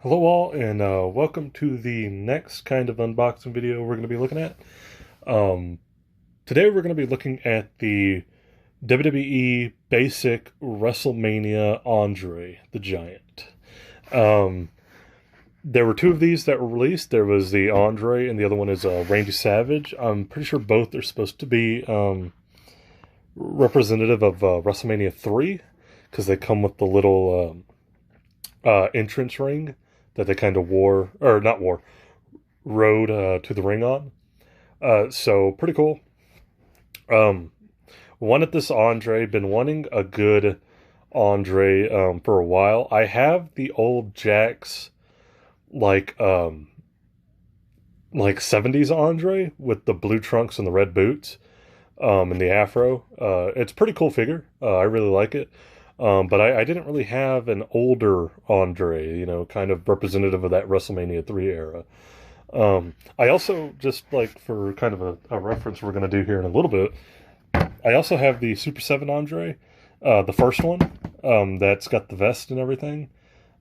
Hello all, and welcome to the next kind of unboxing video we're going to be looking at. Today we're going to be looking at the WWE Basic Wrestlemania Andre the Giant. There were two of these that were released. There was the Andre, and the other one is Randy Savage. I'm pretty sure both are supposed to be representative of WrestleMania 3, because they come with the little entrance ring that they kind of rode to the ring on. So pretty cool. Wanted this Andre, been wanting a good Andre for a while. I have the old Jakks like 70s Andre with the blue trunks and the red boots and the afro. It's a pretty cool figure. I really like it. But I didn't really have an older Andre, kind of representative of that WrestleMania 3 era. I also, just like for kind of a reference we're going to do here in a little bit, I also have the Super 7 Andre, the first one, that's got the vest and everything.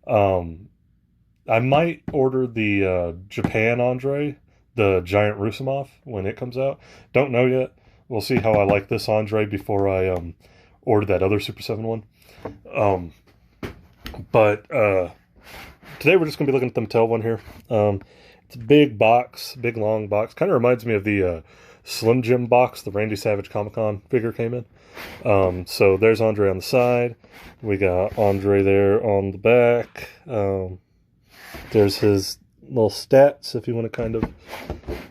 I might order the Japan Andre, the Giant Rusimov, when it comes out. Don't know yet. We'll see how I like this Andre before I order that other Super 7 one. But today we're just going to be looking at the Mattel one here. It's a big box, big long box. Kind of reminds me of the Slim Jim box the Randy Savage Comic-Con figure came in. So there's Andre on the side. We got Andre there on the back. There's his little stats if you want to kind of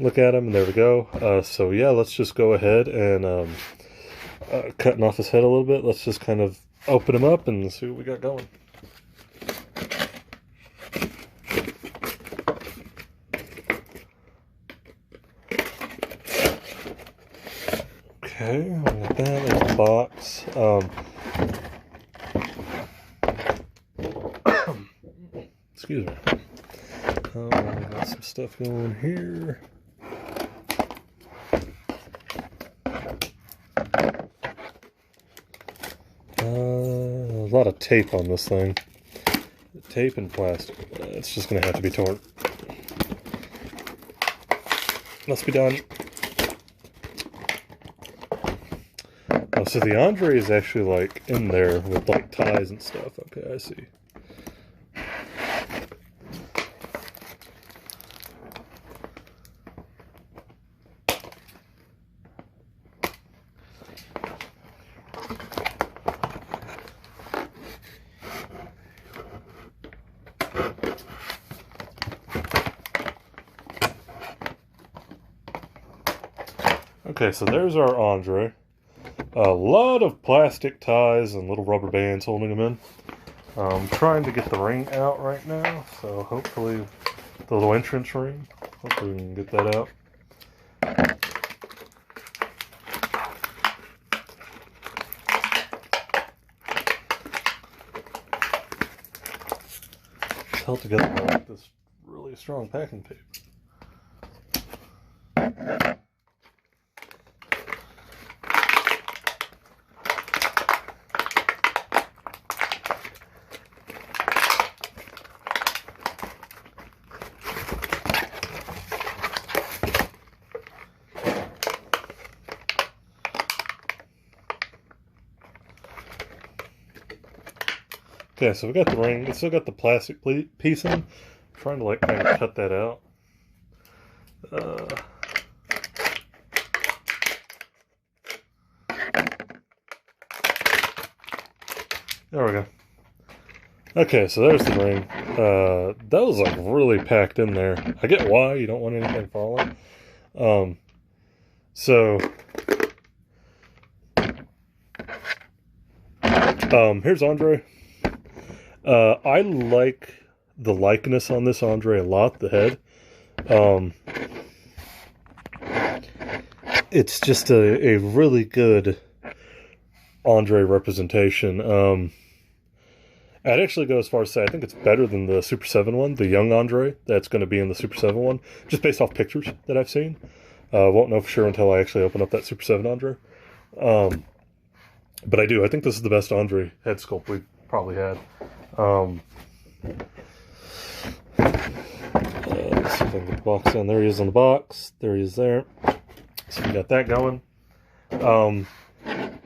look at him. And there we go. So yeah, let's just go ahead and cutting off his head a little bit. Let's just kind of open him up and see what we got going. Okay, we got that in the box. Excuse me. We got some stuff going here. A lot of tape on this thing. Tape and plastic. It's just going to have to be torn. Must be done. Oh, so the Andre is actually like in there with like ties and stuff. Okay, I see. Okay, so there's our Andre. A lot of plastic ties and little rubber bands holding him in. I'm trying to get the ring out right now, so hopefully the little entrance ring. Hopefully we can get that out. It's held together by like this really strong packing tape. Okay, so we got the ring. It's still got the plastic piece in. I'm trying to like kind of cut that out. There we go. Okay, so there's the ring. That was like really packed in there. I get why you don't want anything falling. Here's Andre. I like the likeness on this Andre a lot, the head. It's just a really good Andre representation. I'd actually go as far as to say I think it's better than the Super 7 one, the young Andre that's going to be in the Super 7 one, just based off pictures that I've seen. Won't know for sure until I actually open up that Super 7 Andre. But I do. I think this is the best Andre head sculpt we've probably had. if I can get the box in. There he is on the box. There he is there. So we got that going.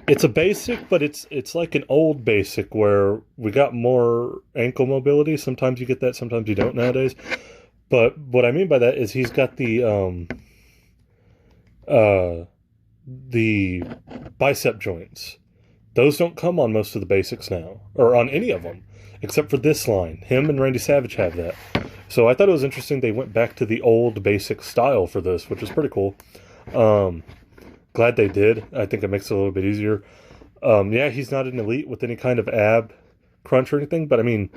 It's a basic, but it's like an old basic where we got more ankle mobility. Sometimes you get that, sometimes you don't nowadays. But what I mean by that is he's got the bicep joints. Those don't come on most of the basics now, or on any of them, except for this line. Him and Randy Savage have that. So I thought it was interesting they went back to the old basic style for this, which is pretty cool. Glad they did. I think it makes it a little bit easier. Yeah, he's not an elite with any kind of ab crunch or anything, but I mean,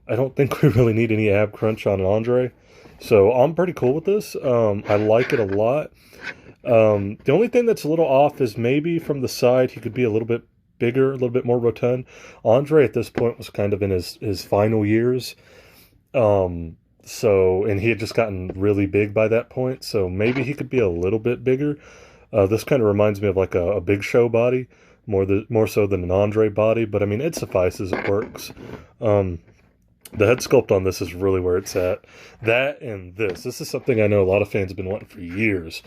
I don't think we really need any ab crunch on an Andre. So I'm pretty cool with this. I like it a lot. The only thing that's a little off is maybe from the side he could be a little bit bigger, a little bit more rotund. Andre at this point was kind of in his final years. And he had just gotten really big by that point, so maybe he could be a little bit bigger. This kind of reminds me of like a Big Show body, more so than an Andre body, but I mean, it suffices, it works. The head sculpt on this is really where it's at. That and this is something I know a lot of fans have been wanting for years.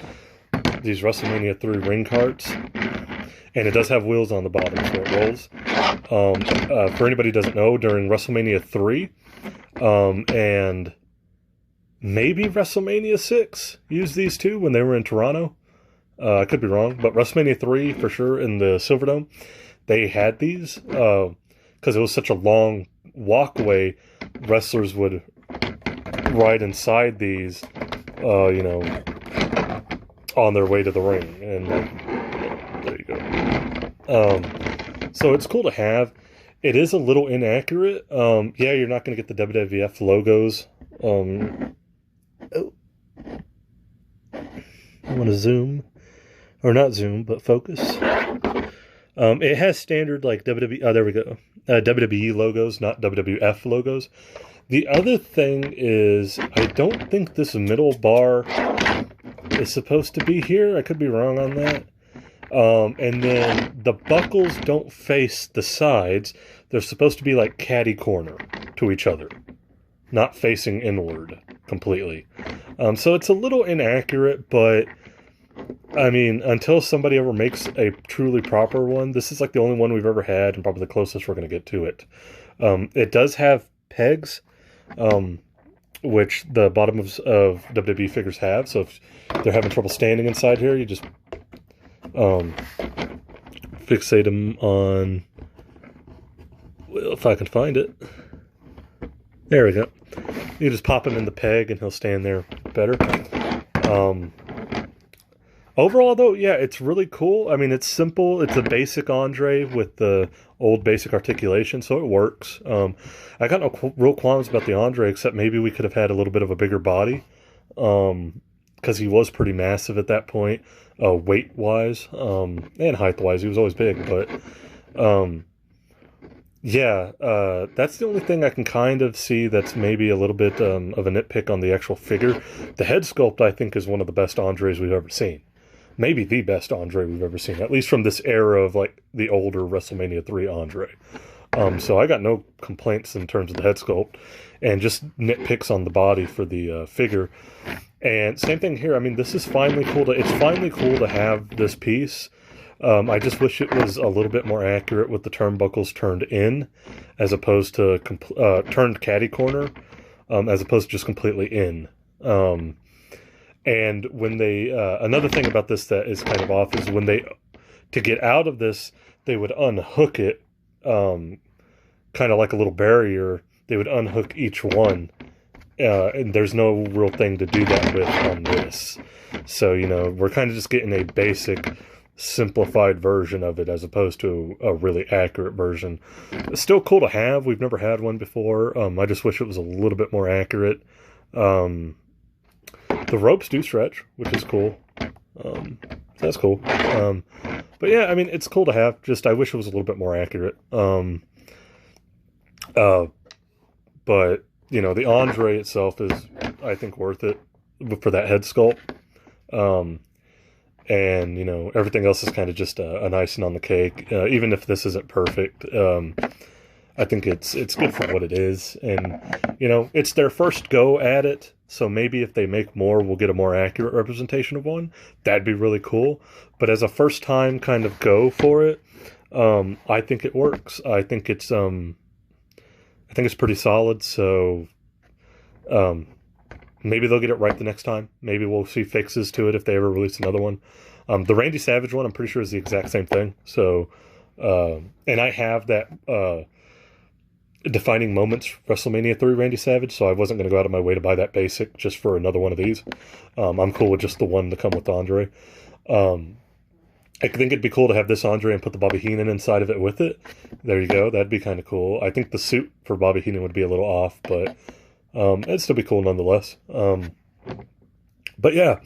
These WrestleMania 3 ring carts, and it does have wheels on the bottom, so it rolls. For anybody who doesn't know, during WrestleMania 3, and maybe WrestleMania 6 used these two when they were in Toronto. I could be wrong, but WrestleMania 3 for sure in the Silverdome, they had these because it was such a long walkway. Wrestlers would ride inside these, on their way to the ring, and there you go. So it's cool to have. It is a little inaccurate. Yeah, you're not going to get the WWF logos. I want to zoom. Or not zoom, but focus. It has standard, like, WWE... there we go. WWE logos, not WWF logos. The other thing is, I don't think this middle bar is supposed to be here. I could be wrong on that. And then the buckles don't face the sides. They're supposed to be like catty corner to each other, not facing inward completely. So it's a little inaccurate, but I mean, until somebody ever makes a truly proper one, this is like the only one we've ever had and probably the closest we're going to get to it. It does have pegs, which the bottoms of WWE figures have. So if they're having trouble standing inside here, you just fixate them on, well, if I can find it. There we go. You just pop him in the peg and he'll stand there better. Overall, though, yeah, it's really cool. I mean, it's simple. It's a basic Andre with the old basic articulation, so it works. I got no real qualms about the Andre, except maybe we could have had a little bit of a bigger body, because he was pretty massive at that point, weight-wise, and height-wise. He was always big, but yeah, that's the only thing I can kind of see that's maybe a little bit of a nitpick on the actual figure. The head sculpt, I think, is one of the best Andres we've ever seen. Maybe the best Andre we've ever seen, at least from this era of like the older WrestleMania 3 Andre. So I got no complaints in terms of the head sculpt, and just nitpicks on the body for the figure. And same thing here. I mean, this is finally cool. It's finally cool to have this piece. I just wish it was a little bit more accurate with the turnbuckles turned in, as opposed to turned catty corner, as opposed to just completely in. And when they, another thing about this that is kind of off is when they, to get out of this, they would unhook it, kind of like a little barrier. They would unhook each one, and there's no real thing to do that with on this. So, you know, we're kind of just getting a basic, simplified version of it as opposed to a really accurate version. It's still cool to have. We've never had one before. I just wish it was a little bit more accurate. The ropes do stretch, which is cool. That's cool. But yeah, I mean, it's cool to have. Just, I wish it was a little bit more accurate. But, you know, the Andre itself is, I think, worth it for that head sculpt. And, you know, everything else is kind of just an icing on the cake. Even if this isn't perfect, I think it's good for what it is. And, you know, it's their first go at it. So maybe if they make more, we'll get a more accurate representation of one. That'd be really cool. But as a first time kind of go for it, I think it works. I think it's pretty solid. So maybe they'll get it right the next time. Maybe we'll see fixes to it if they ever release another one. The Randy Savage one, I'm pretty sure is the exact same thing. So, and I have that Defining Moments WrestleMania 3 Randy Savage, so I wasn't going to go out of my way to buy that basic just for another one of these. I'm cool with just the one to come with Andre. I think it'd be cool to have this Andre and put the Bobby Heenan inside of it with it. There you go. That'd be kind of cool. I think the suit for Bobby Heenan would be a little off, but it'd still be cool nonetheless. But yeah,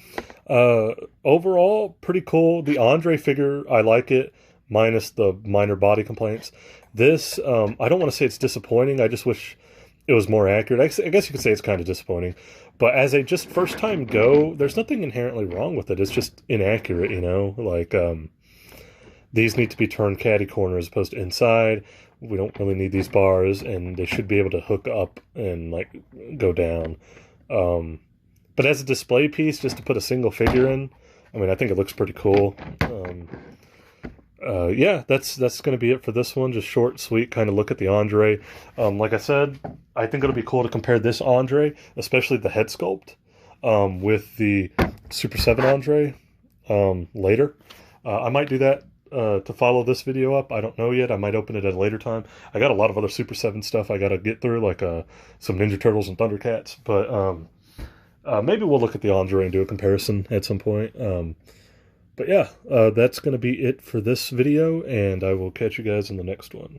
overall, pretty cool. The Andre figure, I like it, minus the minor body complaints. This, I don't want to say it's disappointing. I just wish it was more accurate. I guess you could say it's kind of disappointing. But as a just first time go, there's nothing inherently wrong with it. It's just inaccurate, you know? Like, these need to be turned catty corner as opposed to inside. We don't really need these bars, and they should be able to hook up and, like, go down. But as a display piece, just to put a single figure in, I mean, I think it looks pretty cool. Yeah, that's going to be it for this one. Just short, sweet, kind of look at the Andre. Like I said, I think it'll be cool to compare this Andre, especially the head sculpt, with the Super 7 Andre later. I might do that to follow this video up. I don't know yet. I might open it at a later time. I got a lot of other Super 7 stuff I got to get through, like some Ninja Turtles and Thundercats. But maybe we'll look at the Andre and do a comparison at some point. But yeah, that's going to be it for this video, and I will catch you guys in the next one.